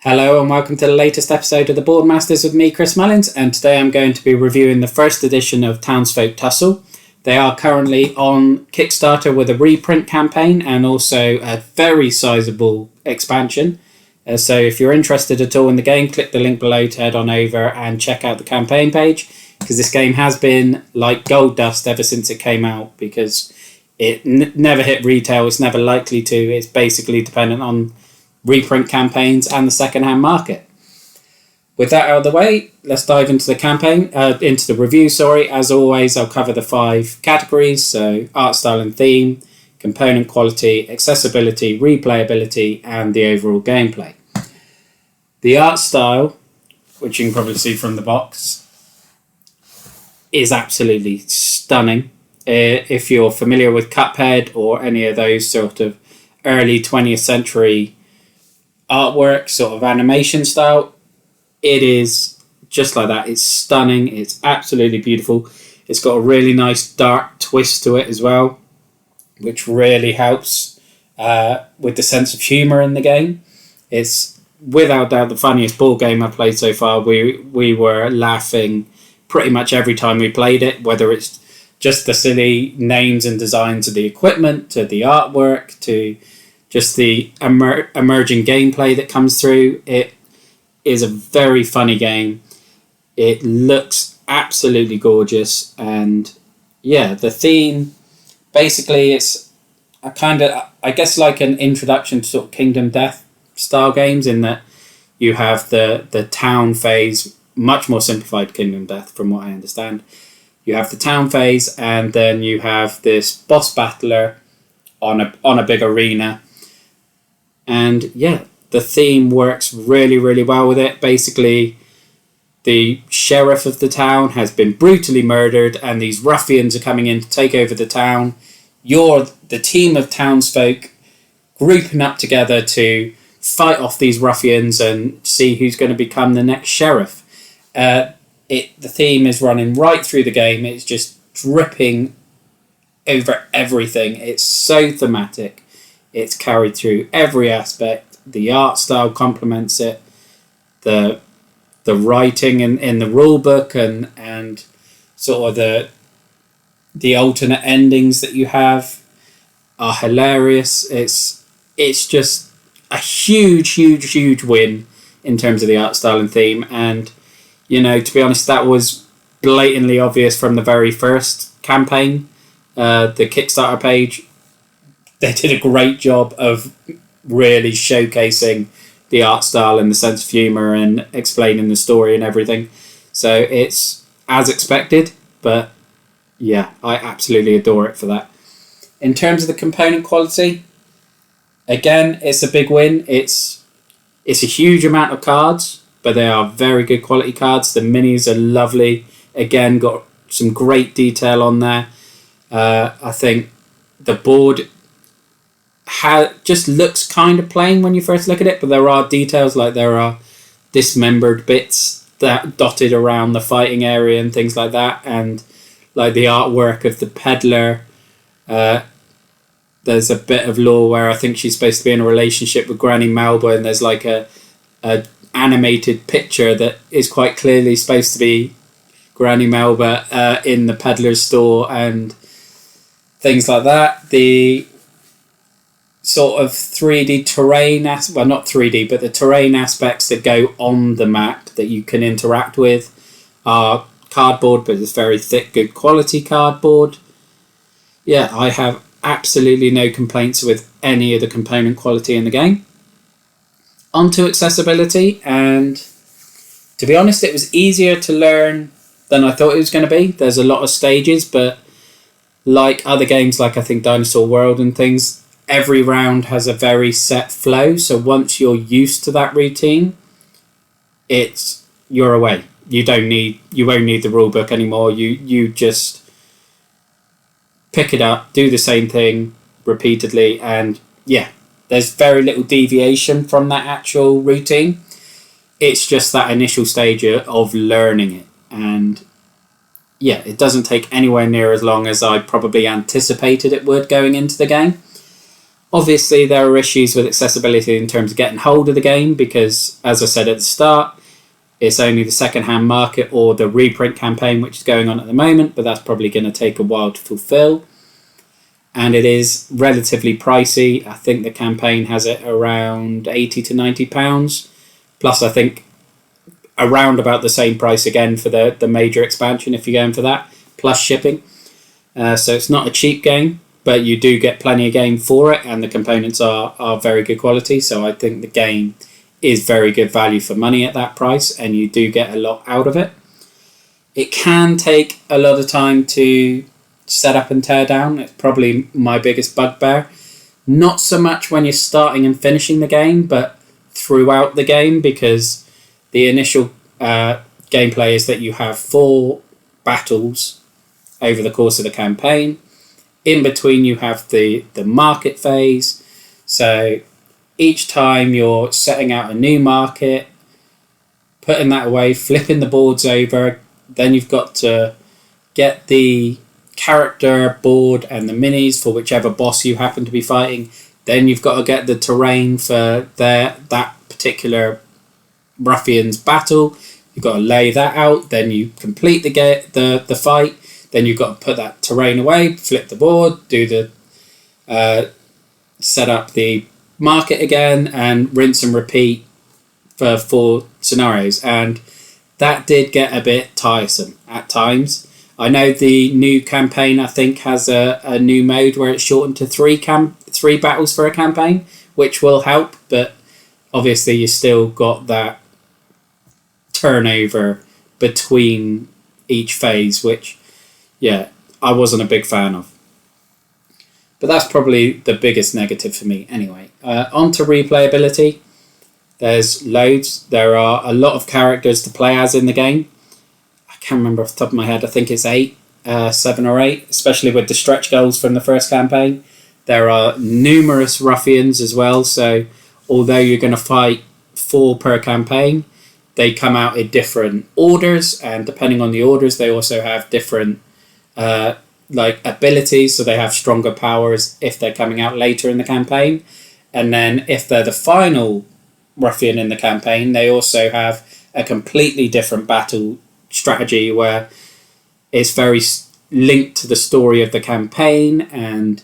Hello and welcome to the latest episode of the Boardmasters with me, Chris Mullins, and today I'm going to be reviewing the first edition of Townsfolk Tussle. They are currently on Kickstarter with a reprint campaign and also a very sizable expansion. So if you're interested at all in the game, click the link below to head on over and check out the campaign page, because this game has been like gold dust ever since it came out, because it never hit retail, it's never likely to, it's basically dependent on reprint campaigns and the second-hand market. With that out of the way, let's dive into the review. As always, I'll cover the 5 categories, so art style and theme, component quality, accessibility, replayability, and the overall gameplay. The art style, which you can probably see from the box, is absolutely stunning. If you're familiar with Cuphead or any of those sort of early 20th century artwork, sort of animation style, it is just like that. It's stunning. It's absolutely beautiful. It's got a really nice dark twist to it as well, which really helps with the sense of humour in the game. It's without doubt the funniest board game I've played so far. We were laughing pretty much every time we played it, whether it's just the silly names and designs of the equipment, to the artwork, to just the emerging gameplay that comes through. It is a very funny game. It looks absolutely gorgeous. And yeah, the theme, basically it's a kind of, I guess, like an introduction to sort of Kingdom Death style games, in that you have the town phase, much more simplified Kingdom Death from what I understand. You have the town phase, and then you have this boss battler on a big arena. And yeah, the theme works really, really well with it. Basically, the sheriff of the town has been brutally murdered and these ruffians are coming in to take over the town. You're the team of townsfolk grouping up together to fight off these ruffians and see who's going to become the next sheriff. The theme is running right through the game. It's just dripping over everything. It's so thematic. It's carried through every aspect. The art style complements it. The writing in the rule book and sort of the alternate endings that you have are hilarious. It's just a huge win in terms of the art style and theme. And, you know, to be honest, that was blatantly obvious from the very first campaign. The Kickstarter page, they did a great job of really showcasing the art style and the sense of humour and explaining the story and everything. So it's as expected, but yeah, I absolutely adore it for that. In terms of the component quality, again, it's a big win. It's a huge amount of cards, but they are very good quality cards. The minis are lovely. Again, got some great detail on there. I think the board just looks kind of plain when you first look at it, but there are details, like there are dismembered bits that dotted around the fighting area and things like that, and like the artwork of the peddler. There's a bit of lore where I think she's supposed to be in a relationship with Granny Melba, and there's like a animated picture that is quite clearly supposed to be Granny Melba in the peddler's store and things like that. The sort of 3D terrain, well, not 3D, but the terrain aspects that go on the map that you can interact with are cardboard, but it's very thick, good quality cardboard. Yeah, I have absolutely no complaints with any of the component quality in the game. On to accessibility, and to be honest, it was easier to learn than I thought it was going to be. There's a lot of stages, but like other games, like I think Dinosaur World and things, every round has a very set flow. So once you're used to that routine, you're away. You won't need the rule book anymore. You just pick it up, do the same thing repeatedly, and yeah, there's very little deviation from that actual routine. It's just that initial stage of learning it, and yeah, it doesn't take anywhere near as long as I probably anticipated it would going into the game. Obviously, there are issues with accessibility in terms of getting hold of the game because, as I said at the start, it's only the second-hand market or the reprint campaign which is going on at the moment, but that's probably going to take a while to fulfill. And it is relatively pricey. I think the campaign has it around £80 to £90. Plus, I think around about the same price again for the major expansion if you're going for that, plus shipping. So it's not a cheap game, but you do get plenty of game for it, and the components are very good quality. So I think the game is very good value for money at that price, and you do get a lot out of it. It can take a lot of time to set up and tear down. It's probably my biggest bugbear. Not so much when you're starting and finishing the game, but throughout the game, because the initial gameplay is that you have 4 battles over the course of the campaign. In between you have the market phase. So each time you're setting out a new market, putting that away, flipping the boards over, then you've got to get the character board and the minis for whichever boss you happen to be fighting. Then you've got to get the terrain for that particular ruffian's battle. You've got to lay that out. Then you complete the fight. Then you've got to put that terrain away, flip the board, do the set up the market again, and rinse and repeat for 4 scenarios. And that did get a bit tiresome at times. I know the new campaign, I think, has a new mode where it's shortened to 3 battles for a campaign, which will help, but obviously you still got that turnover between each phase, which, yeah, I wasn't a big fan of. But that's probably the biggest negative for me anyway. On to replayability. There's loads. There are a lot of characters to play as in the game. I can't remember off the top of my head. I think it's 7 or 8, especially with the stretch goals from the first campaign. There are numerous ruffians as well. So although you're going to fight 4 per campaign, they come out in different orders. And depending on the orders, they also have different abilities. So they have stronger powers if they're coming out later in the campaign. And then if they're the final ruffian in the campaign, they also have a completely different battle strategy where it's very linked to the story of the campaign, and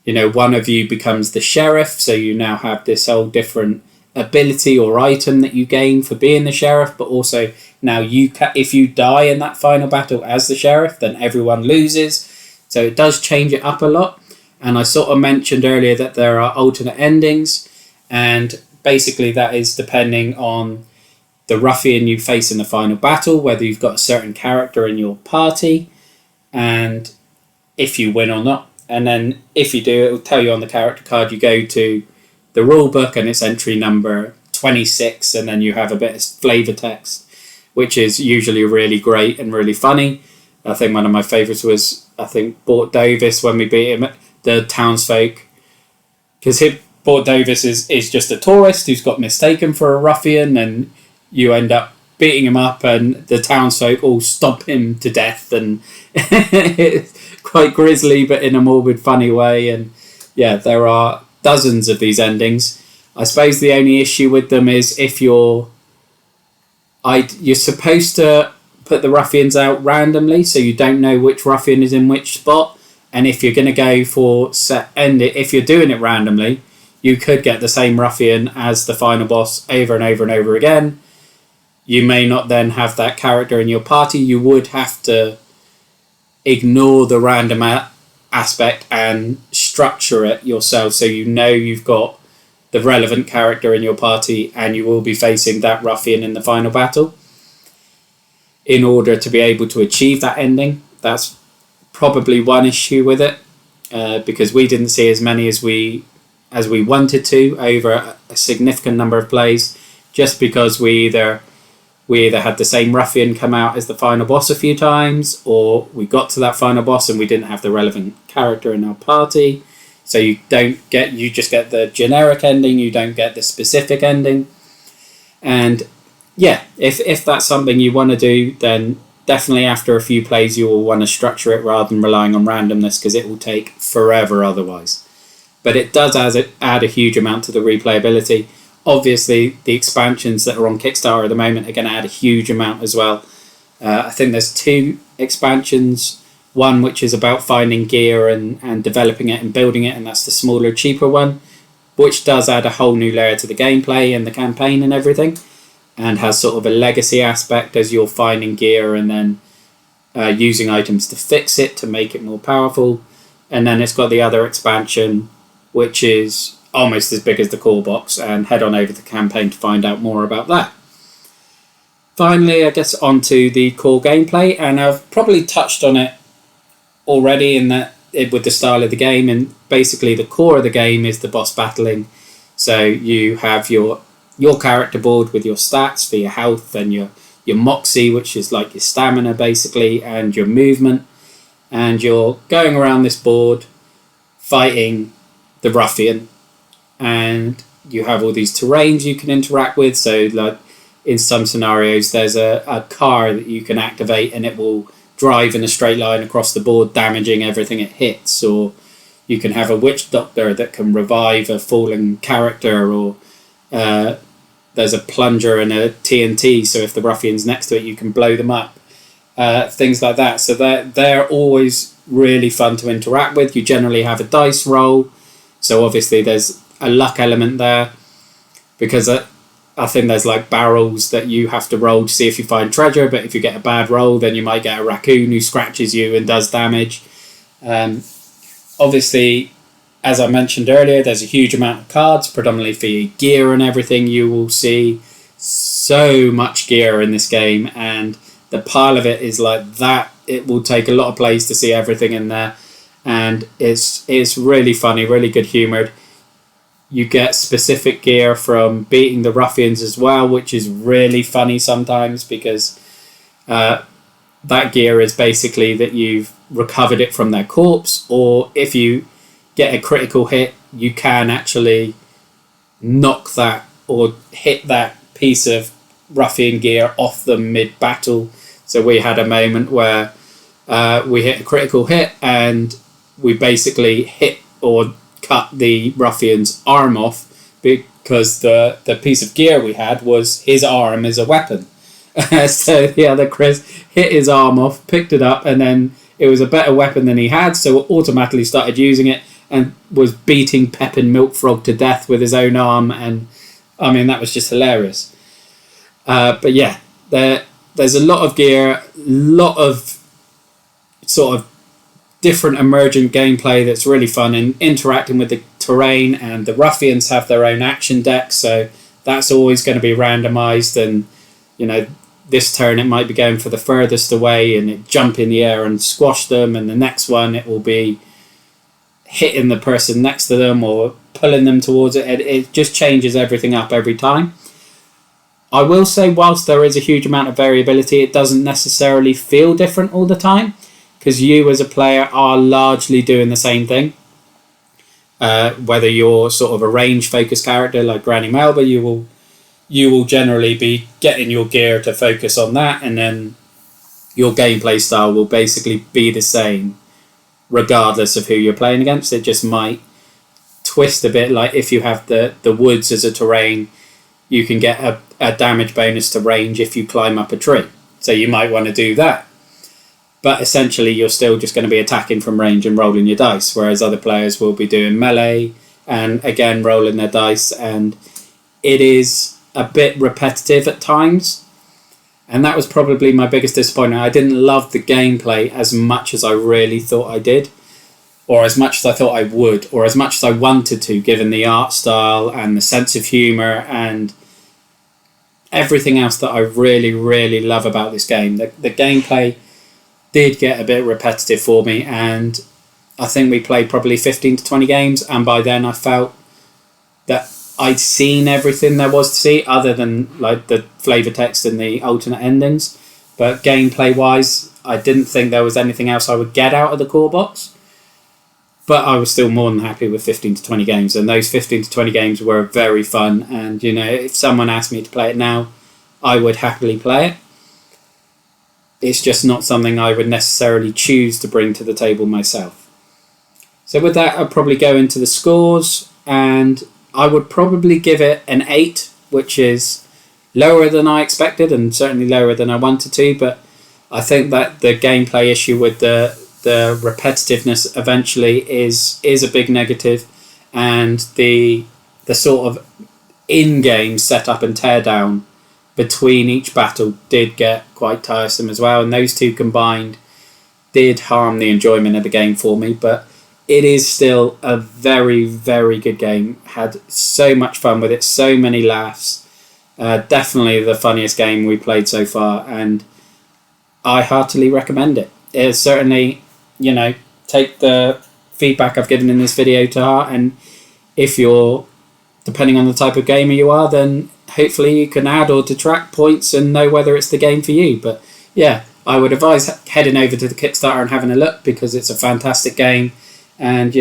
one of you becomes the sheriff, so you now have this whole different ability or item that you gain for being the sheriff, but also now if you die in that final battle as the sheriff, then everyone loses. So it does change it up a lot. And I sort of mentioned earlier that there are alternate endings, and basically that is depending on the ruffian you face in the final battle, whether you've got a certain character in your party, and if you win or not. And then if you do, it will tell you on the character card. You go to the rule book and it's entry number 26, and then you have a bit of flavour text, which is usually really great and really funny. I think one of my favourites was, Bort Davis, when we beat him at the Townsfolk, because Bort Davis is just a tourist who's got mistaken for a ruffian, and you end up beating him up, and the townsfolk all stomp him to death, and it's quite grisly but in a morbid funny way. And yeah, there are dozens of these endings. I suppose the only issue with them is if you're supposed to put the ruffians out randomly, so you don't know which ruffian is in which spot. And if you're going to go for if you're doing it randomly, you could get the same ruffian as the final boss over and over and over again. You may not then have that character in your party. You would have to ignore the random aspect and structure it yourself, so you've got the relevant character in your party and you will be facing that ruffian in the final battle in order to be able to achieve that ending. That's probably one issue with it, because we didn't see as many as we wanted to over a significant number of plays, just because we either had the same ruffian come out as the final boss a few times, or we got to that final boss and we didn't have the relevant character in our party. So you just get the generic ending, you don't get the specific ending. And yeah, if that's something you want to do, then definitely after a few plays you will want to structure it rather than relying on randomness, because it will take forever otherwise. but it does add a huge amount to the replayability. Obviously, the expansions that are on Kickstarter at the moment are going to add a huge amount as well. I think there's 2 expansions, one which is about finding gear and developing it and building it, and that's the smaller, cheaper one, which does add a whole new layer to the gameplay and the campaign and everything, and has sort of a legacy aspect as you're finding gear and then using items to fix it to make it more powerful. And then it's got the other expansion, which is almost as big as the core box, and head on over to the campaign to find out more about that. Finally, I guess onto the core gameplay, and I've probably touched on it already in that with the style of the game, and basically the core of the game is the boss battling. So you have your character board with your stats for your health and your moxie, which is like your stamina basically, and your movement, and you're going around this board fighting the ruffian, and you have all these terrains you can interact with. So like in some scenarios there's a car that you can activate and it will drive in a straight line across the board, damaging everything it hits. Or you can have a witch doctor that can revive a fallen character, or there's a plunger and a TNT, so if the ruffian's next to it you can blow them up. Things like that. So they're always really fun to interact with. You generally have a dice roll, so obviously there's a luck element there, because I think there's like barrels that you have to roll to see if you find treasure, but if you get a bad roll then you might get a raccoon who scratches you and does damage. Obviously, as I mentioned earlier, there's a huge amount of cards, predominantly for your gear and everything. You will see so much gear in this game, and the pile of it is like that. It will take a lot of plays to see everything in there, and it's really funny, really good humoured. You get specific gear from beating the ruffians as well, which is really funny sometimes, because that gear is basically that you've recovered it from their corpse, or if you get a critical hit, you can actually knock that or hit that piece of ruffian gear off them mid-battle. So we had a moment where we hit a critical hit and we basically hit or cut the ruffian's arm off, because the piece of gear we had was his arm as a weapon. So the other Chris hit his arm off, picked it up, and then it was a better weapon than he had, so automatically started using it and was beating Pepin Milkfrog to death with his own arm. And I mean, that was just hilarious. But yeah, there's a lot of gear, lot of sort of different emergent gameplay that's really fun, and interacting with the terrain, and the ruffians have their own action deck, so that's always going to be randomized. And you know, this turn it might be going for the furthest away and it jump in the air and squash them, and the next one it will be hitting the person next to them or pulling them towards it. It just changes everything up every time. I will say, whilst there is a huge amount of variability, it doesn't necessarily feel different all the time, because you as a player are largely doing the same thing. Whether you're sort of a range focused character like Granny Melba, you will generally be getting your gear to focus on that, and then your gameplay style will basically be the same regardless of who you're playing against. It just might twist a bit. Like if you have the woods as a terrain, you can get a damage bonus to range if you climb up a tree, so you might want to do that. But essentially you're still just going to be attacking from range and rolling your dice, whereas other players will be doing melee and again rolling their dice, and it is a bit repetitive at times. And that was probably my biggest disappointment. I didn't love the gameplay as much as I really thought I did, or as much as I thought I would, or as much as I wanted to, given the art style and the sense of humour and everything else that I really, really love about this game. The gameplay did get a bit repetitive for me, and I think we played probably 15 to 20 games, and by then I felt that I'd seen everything there was to see, other than like the flavour text and the alternate endings. But gameplay wise, I didn't think there was anything else I would get out of the core box. But I was still more than happy with 15 to 20 games, and those 15 to 20 games were very fun. And you know, if someone asked me to play it now, I would happily play it. It's just not something I would necessarily choose to bring to the table myself. So with that, I'll probably go into the scores, and I would probably give it an 8, which is lower than I expected and certainly lower than I wanted to, but I think that the gameplay issue with the repetitiveness eventually is a big negative, and the sort of in-game setup and teardown between each battle did get quite tiresome as well, and those two combined did harm the enjoyment of the game for me. But it is still a very, very good game. Had so much fun with it, so many laughs. Definitely the funniest game we played so far, and I heartily recommend it. It's certainly, take the feedback I've given in this video to heart, and if you're, depending on the type of gamer you are, then hopefully you can add or detract points and know whether it's the game for you. But yeah, I would advise heading over to the Kickstarter and having a look, because it's a fantastic game. And,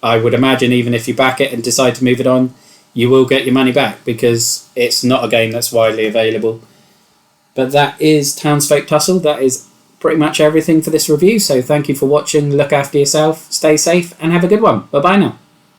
I would imagine even if you back it and decide to move it on, you will get your money back, because it's not a game that's widely available. But that is Townsfolk Tussle. That is pretty much everything for this review. So thank you for watching. Look after yourself, stay safe, and have a good one. Bye-bye now.